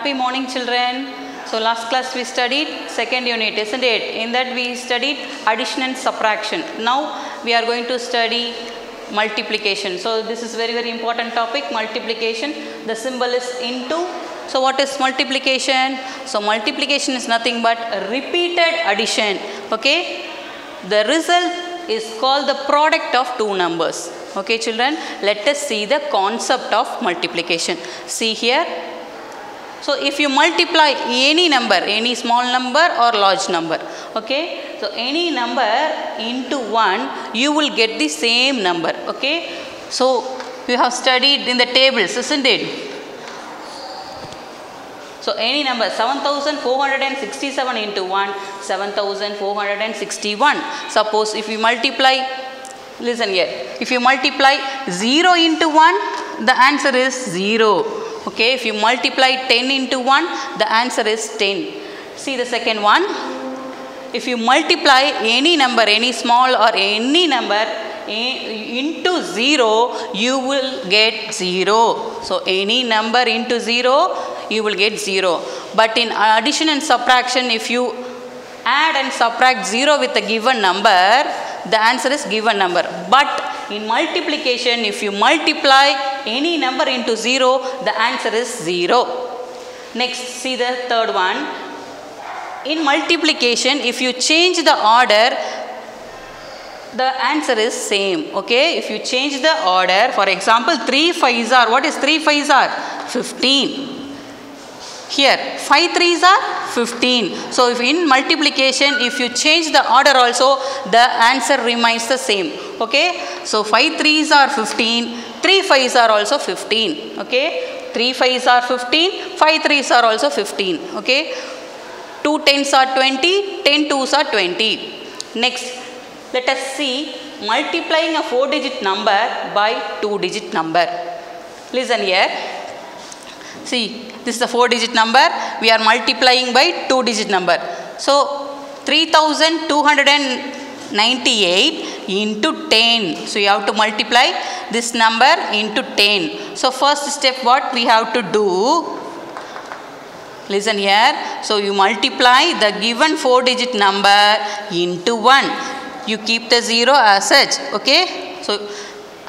Happy morning, children. So last class we studied second unit, isn't it? In that we studied addition and subtraction. Now we are going to study multiplication. So this is very important topic, multiplication. The symbol is into. So what is multiplication? So multiplication is nothing but repeated addition. Okay. The result is called the product of two numbers. Okay, children, let us see the concept of multiplication. See here. So if you multiply any number, any small number or large number, okay, so any number into 1, you will get the same number. Okay, so you have studied in the tables, isn't it? So any number, 7467 into 1, 7461. Suppose if you multiply, listen here, if you multiply 0 into 1, the answer is 0. Okay, if you multiply 10 into 1, the answer is 10. See the second one. If you multiply any number, any small or any number into 0, you will get 0. So any number into 0, you will get 0. But in addition and subtraction, if you add and subtract 0 with a given number, the answer is given number. But in multiplication, if you multiply any number into 0, the answer is 0. Next, see the third one. In multiplication, if you change the order, the answer is same. Okay, if you change the order, for example, 3 5s are, what is 3 5s are? 15. Here 5 3s are 15. So if in multiplication, if you change the order also, the answer remains the same. Okay, so 5 3s are 15, 3 5s are also 15. Okay, 3 5s are 15, 5 3s are also 15. Okay, 2 10s are 20, 10 2s are 20. Next, let us see multiplying a 4-digit number by 2-digit number. Listen here. See, this is a 4-digit number. We are multiplying by 2-digit number. So 3298 into 10. So you have to multiply this number into 10. So first step, what we have to do? Listen here. So you multiply the given 4-digit number into 1. You keep the 0 as such. Okay. So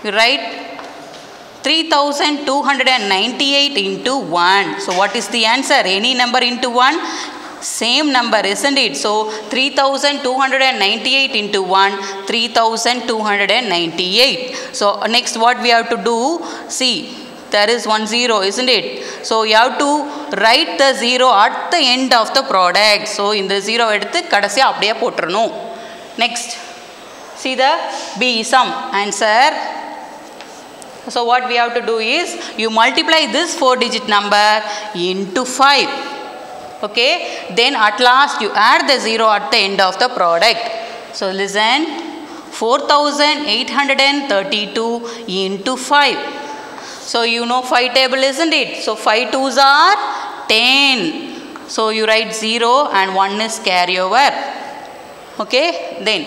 you write 3298 into 1. So what is the answer? Any number into 1? Same number, isn't it? So 3298 into 1, 3298. So next what we have to do? See, there is 1 0, isn't it? So you have to write the 0 at the end of the product. So in the 0 eduthu kadasiya appadiye potrano. Next, see the B sum answer. So what we have to do is, you multiply this 4-digit number into 5. Okay. Then at last you add the 0 at the end of the product. So listen, 4832 into 5. So you know 5 table, isn't it? So 5 2s are 10. So you write 0 and 1 is carryover. Okay. Then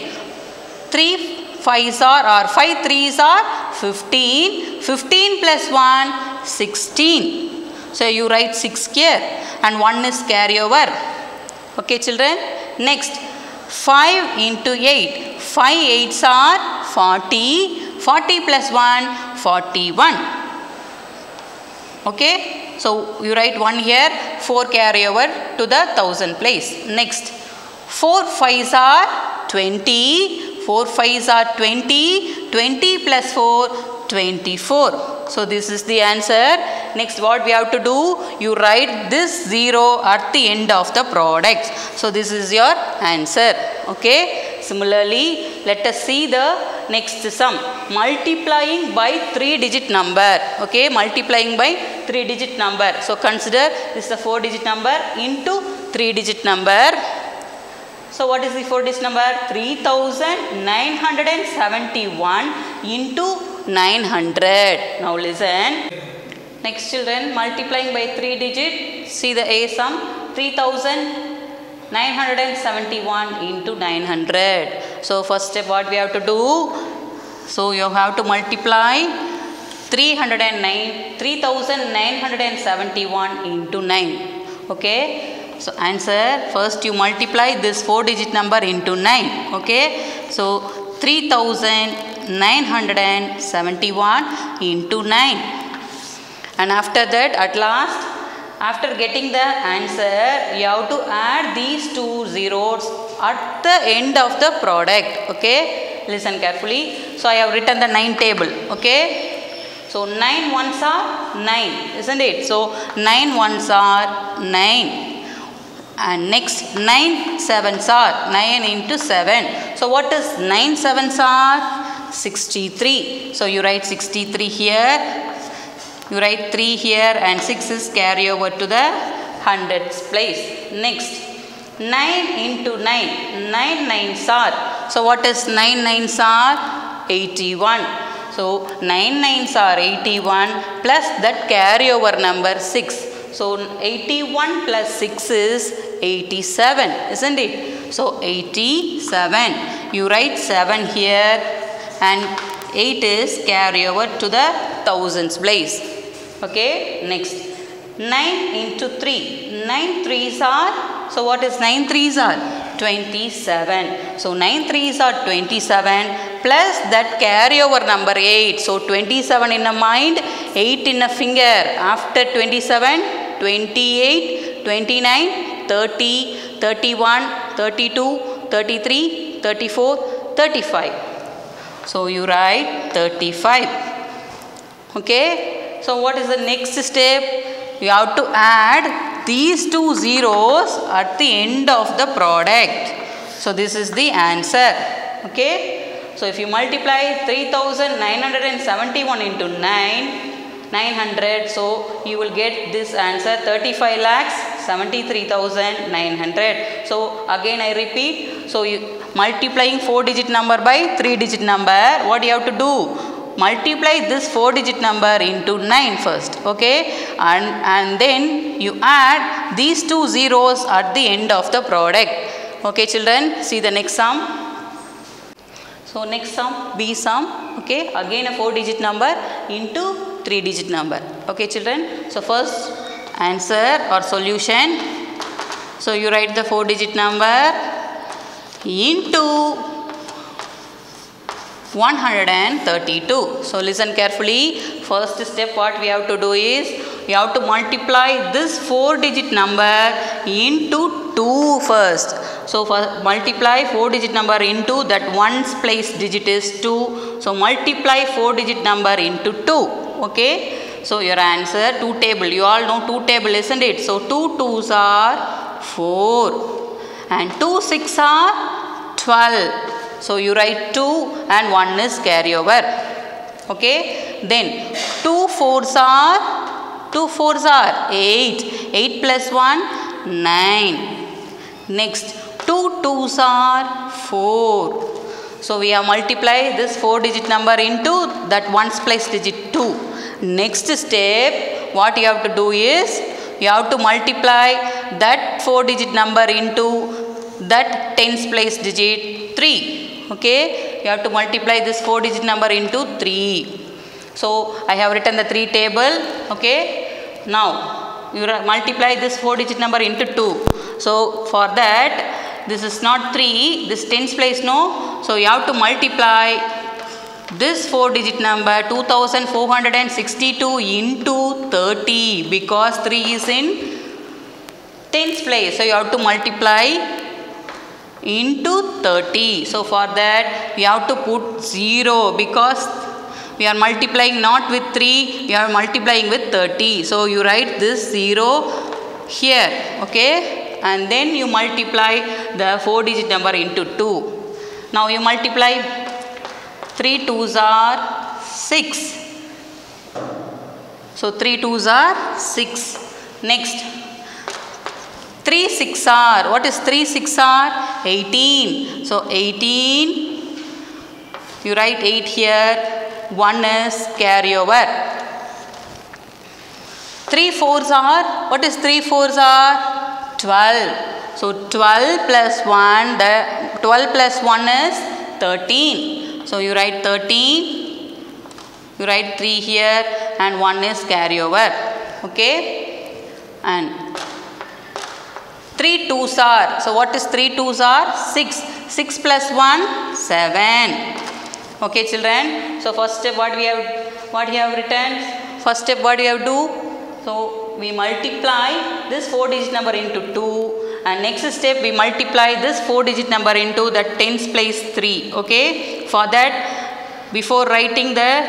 3 5s are, or 5 3s are 15. 15 plus 1, 16. So you write 6 here and 1 is carryover. Okay, children. Next, 5 into 8. 5 8s are 40. 40 plus 1, 41. Okay. So you write 1 here, 4 carryover to the 1000 place. Next, 4 5s are 20. 4 5s are 20, 20 plus 4, 24. So this is the answer. Next, what we have to do? You write this 0 at the end of the product. So this is your answer. Okay. Similarly, let us see the next sum. Multiplying by 3-digit number. Okay. Multiplying by 3-digit number. So consider this is a 4-digit number into 3-digit number. So what is the 4-digit number? 3971 into 900. Now listen. Next, children, multiplying by 3-digit. See the A sum. 3971 into 900. So first step, what we have to do? So you have to multiply 3971 into 9. Okay. So answer, first you multiply this 4-digit number into 9. Okay. So 3971 into 9. And after that, at last, after getting the answer, you have to add these two zeros at the end of the product. Okay. Listen carefully. So I have written the 9 table. Okay. So 9 ones are 9, isn't it? So 9 ones are 9. And next 9 sevens are 9 into 7. So what is 9 sevens are? 63. So you write 63 here. You write 3 here and 6 is carry over to the hundreds place. Next 9 into 9. 9 nines are. So what is 9 nines are? 81. So 9 nines are 81 plus that carry over number 6. So 81 plus 6 is 87, isn't it? So 87. You write 7 here and 8 is carry over to the thousands place. Okay. Next 9 into 3. 9 threes are. So what is 9 threes are? 27. So 9 threes are 27 plus that carry over number 8. So 27 in a mind, 8 in a finger. After 27, 28, 29, 30, 31, 32, 33, 34, 35. So you write 35. Okay. So what is the next step? You have to add these two zeros at the end of the product. So this is the answer. Okay. So if you multiply 3971 into 900, so you will get this answer 35,73,900. So again I repeat. So you multiplying 4-digit number by 3-digit number, what you have to do? Multiply this 4-digit number into 9 first. Okay. And then you add these two zeros at the end of the product. Okay children, see the next sum. So next sum, B sum. Okay. Again a 4-digit number into 3-digit number. Okay children. So first answer or solution. So you write the 4-digit number into 132. So listen carefully. First step what we have to do is, you have to multiply this 4-digit number into 2 first. So for multiply 4-digit number into that ones place digit is 2. So multiply 4-digit number into 2. Okay. So your answer 2 table. You all know 2 table, isn't it? So 2 2s are 4 and 2 6 are 12. So you write 2 and 1 is carry over. Okay. Then 2 4s are 8. 8 plus 1 9. Next 2 2s are 4. So we have multiplied this 4-digit number into that ones place digit 2. Next step what you have to do is, you have to multiply that 4-digit number into that tens place digit 3. Okay. You have to multiply this 4-digit number into 3. So I have written the 3 table. Okay. Now you multiply this 4-digit number into 2. So for that, this is not 3, this tens place no. So you have to multiply this 4-digit number 2462 into 30 because 3 is in tens place. So you have to multiply into 30. So for that we have to put 0 because we are multiplying not with 3, we are multiplying with 30. So you write this 0 here. Okay. And then you multiply the 4-digit number into 2. Now you multiply 3 2s are 6. So 3 2s are 6. Next 3 6 are, what is 3 6 are? 18. So 18, you write 8 here, 1 is carry over. 3 4s are, what is 3 4s are? 12. So 12 plus 1, the 12 plus 1 is 13. So you write 13, you write 3 here and 1 is carry over. Okay. And 3 twos are, so what is 3 twos are? 6. 6 plus 1, 7. Okay children, so first step what we have written? First step what we have do? So we multiply this 4-digit number into 2, and next step we multiply this 4-digit number into the tens place 3. Okay, for that before writing the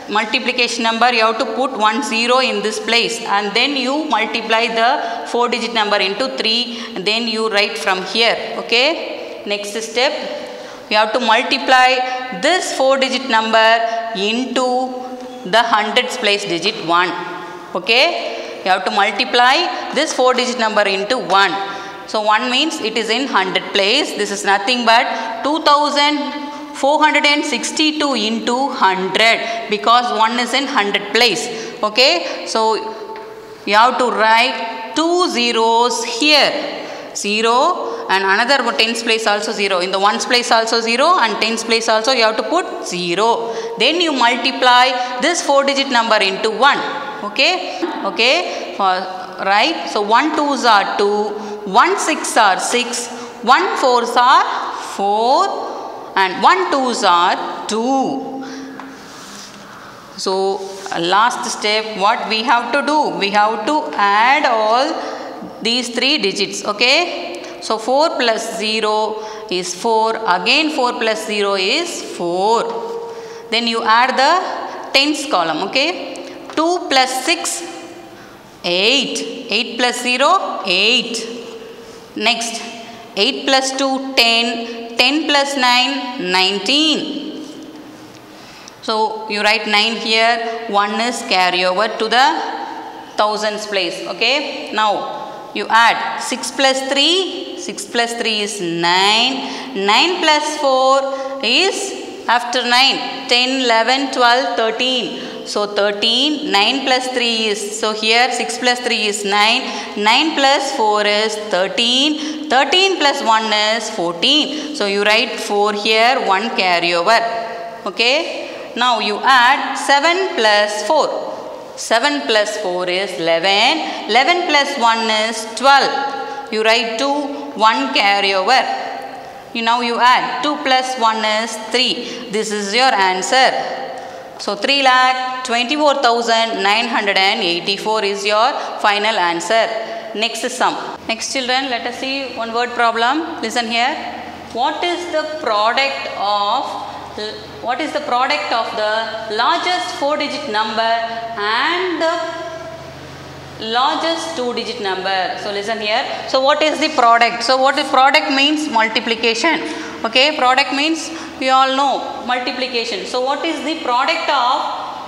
multiplication number you have to put 1 0 in this place, and then you multiply the 4-digit number into 3, and then you write from here. Okay, next step you have to multiply this 4-digit number into the hundreds place digit 1. Okay, you have to multiply this 4-digit number into 1. So 1 means it is in 100 place. This is nothing but 2462 into 100, because 1 is in 100 place. Okay, so you have to write 2 zeros here, 0 and another tens place also 0, in the ones place also 0 and tens place also you have to put 0. Then you multiply this 4-digit number into 1. Okay, right. So 1 twos are 2, 1 6 are 6, 1 fours are 4, and 1 twos are 2. So last step what we have to do? We have to add all these 3 digits. Okay, so 4 plus 0 is 4, again 4 plus 0 is 4. Then you add the tens column. Okay, 2 plus 6, 8. 8 plus 0, 8. Next, 8 plus 2, 10. 10 plus 9, 19. So you write 9 here. 1 is carry over to the thousands place. Okay, now you add 6 plus 3. 6 plus 3 is 9. 9 plus 4 is after 9. 10, 11, 12, 13. So 13, 9 plus 3 is, so here 6 plus 3 is 9, 9 plus 4 is 13, 13 plus 1 is 14. So you write 4 here, 1 carry over. Okay, now you add 7 plus 4. 7 plus 4 is 11, 11 plus 1 is 12. You write 2, 1 carry over. Now you add 2 plus 1 is 3. This is your answer. So 3,24,984 is your final answer. Next sum. Next children, let us see one word problem. Listen here. What is the product of the largest 4-digit number and the largest 2-digit number? So listen here. So what is the product? So what is product means? Multiplication. Okay, product means we all know multiplication. So what is the product of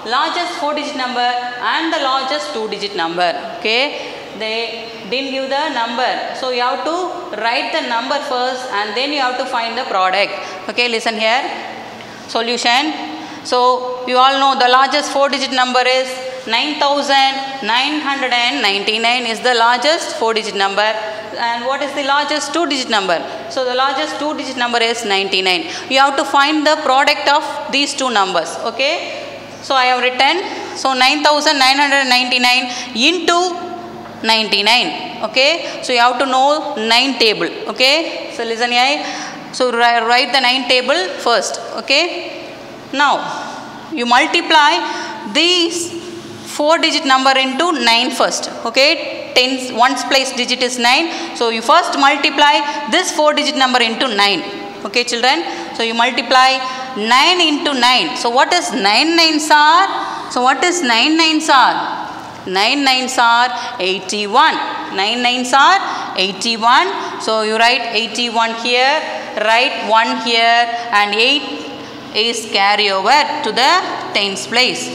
largest 4-digit number and the largest 2-digit number? Okay, they didn't give the number, so you have to write the number first and then you have to find the product. Okay, listen here. Solution. So you all know the largest 4-digit number is 9,999 is the largest 4-digit number. And what is the largest 2-digit number? So the largest 2-digit number is 99. You have to find the product of these two numbers. Okay, so I have written, so 9,999 into 99. Okay, so you have to know 9 table. Okay, so listen here. So write the 9 table first. Okay, now you multiply these 4-digit number into 9 first. Okay, tens, ones place digit is 9. So you first multiply this 4-digit number into 9. Okay children, so you multiply 9 into 9. So what is 9 nines are? So what is 9 nines are? 9 nines are 81. 9 nines are 81. So you write 81 here, write 1 here, and 8 is carry over to the tens place.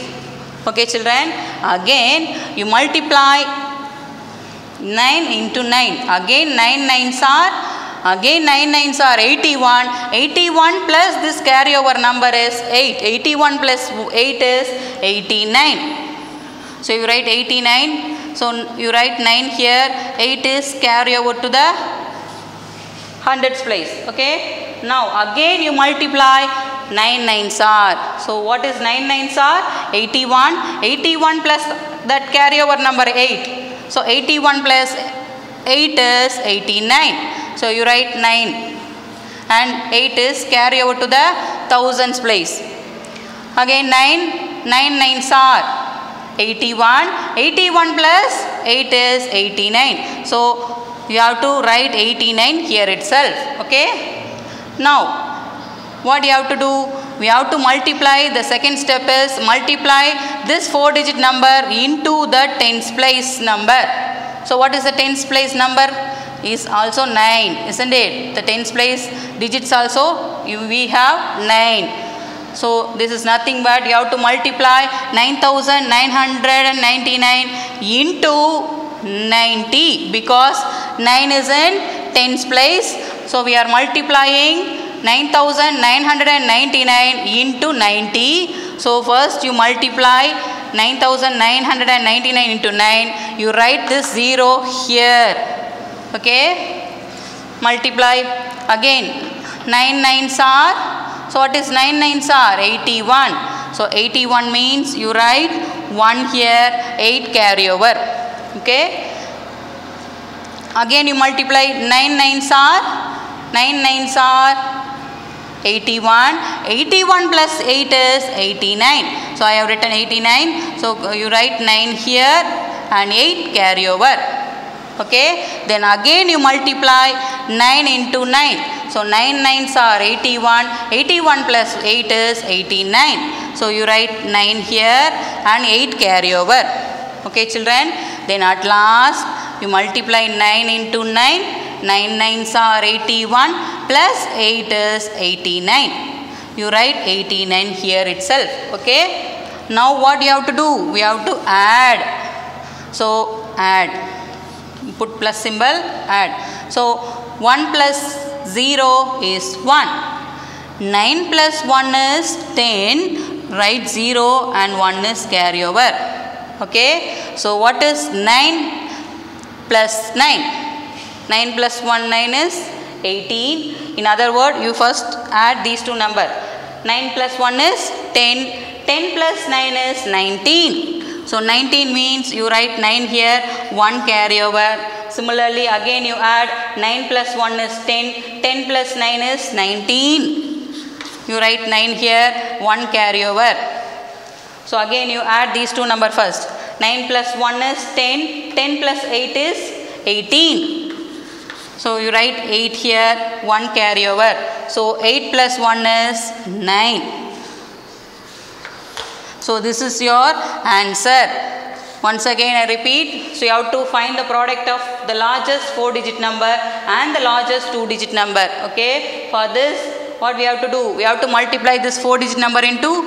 Okay children, again you multiply 9 into 9. Again 9 nines are, again 9 nines are 81. 81 plus this carry over number is 8. 81 plus 8 is 89. So you write 89. So you write 9 here. 8 is carry over to the hundreds place. Okay. Now again you multiply 9 nines are. So what is 9 nines are? 81. 81 plus that carry over number 8. So 81 plus 8 is 89. So you write 9 and 8 is carry over to the thousands place. Again 9 9s are 81. 81 plus 8 is 89. So you have to write 89 here itself. Okay. Now what you have to do? We have to multiply. The second step is multiply this 4-digit number into the tens place number. So what is the tens place number? Is also 9, isn't it? The tens place digits also we have 9. So this is nothing but you have to multiply 9999 into 90 because 9 is in tens place. So we are multiplying 9999 into 90. So first you multiply 9999 into 9. You write this 0 here. Okay. Multiply again. 9 9s are. So what is 9 9s are? 81. So 81 means you write 1 here, 8 carry over. Okay. Again you multiply 9 9s are. 9 9s are 81. 81 plus 8 is 89. So I have written 89. So you write 9 here and 8 carry over. Okay. Then again you multiply 9 into 9. So 9 9s are 81. 81 plus 8 is 89. So you write 9 here and 8 carry over. Okay children. Then at last you multiply 9 into 9. 9 9s are 81 plus 8 is 89. You write 89 here itself. Okay. Now what you have to do? We have to add. So add. Put plus symbol, add. So 1 plus 0 is 1. 9 plus 1 is 10. Write 0 and 1 is carry over. Okay. So what is 9 plus 9? 9 plus 1 9 is 18. In other words, you first add these two numbers. 9 plus 1 is 10. 10 plus 9 is 19. So 19 means you write 9 here, 1 carry over. Similarly again you add 9 plus 1 is 10. 10 plus 9 is 19. You write 9 here, 1 carry over. So again you add these two numbers first. 9 plus 1 is 10. 10 plus 8 is 18. So you write 8 here, 1 carry over. So 8 plus 1 is 9. So this is your answer. Once again I repeat. So you have to find the product of the largest 4-digit number and the largest 2-digit number. Okay. For this what we have to do? We have to multiply this 4-digit number into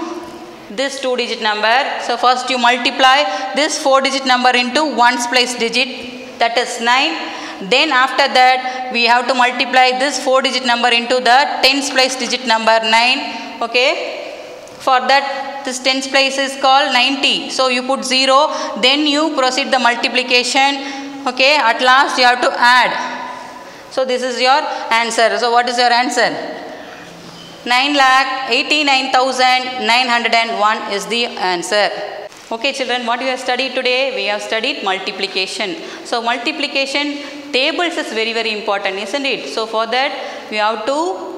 this 2-digit number. So first you multiply this 4-digit number into 1's place digit, that is 9. Then after that we have to multiply this 4-digit number into the 10's place digit number 9. Okay. For that this 10's place is called 90. So you put 0, then you proceed the multiplication. Okay. At last you have to add. So this is your answer. So what is your answer? 9,89,901 is the answer. Okay children, what we have studied today? We have studied multiplication. So multiplication tables is very important, isn't it? So for that we have to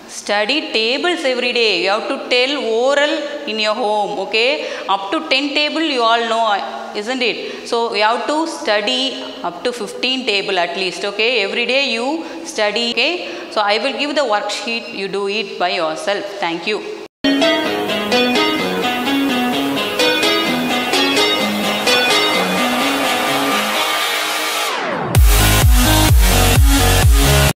study tables every day. You have to tell oral in your home. Okay. Up to 10 table you all know, isn't it? So you have to study up to 15 table at least. Okay. Every day you study. Okay. So I will give the worksheet. You do it by yourself. Thank you.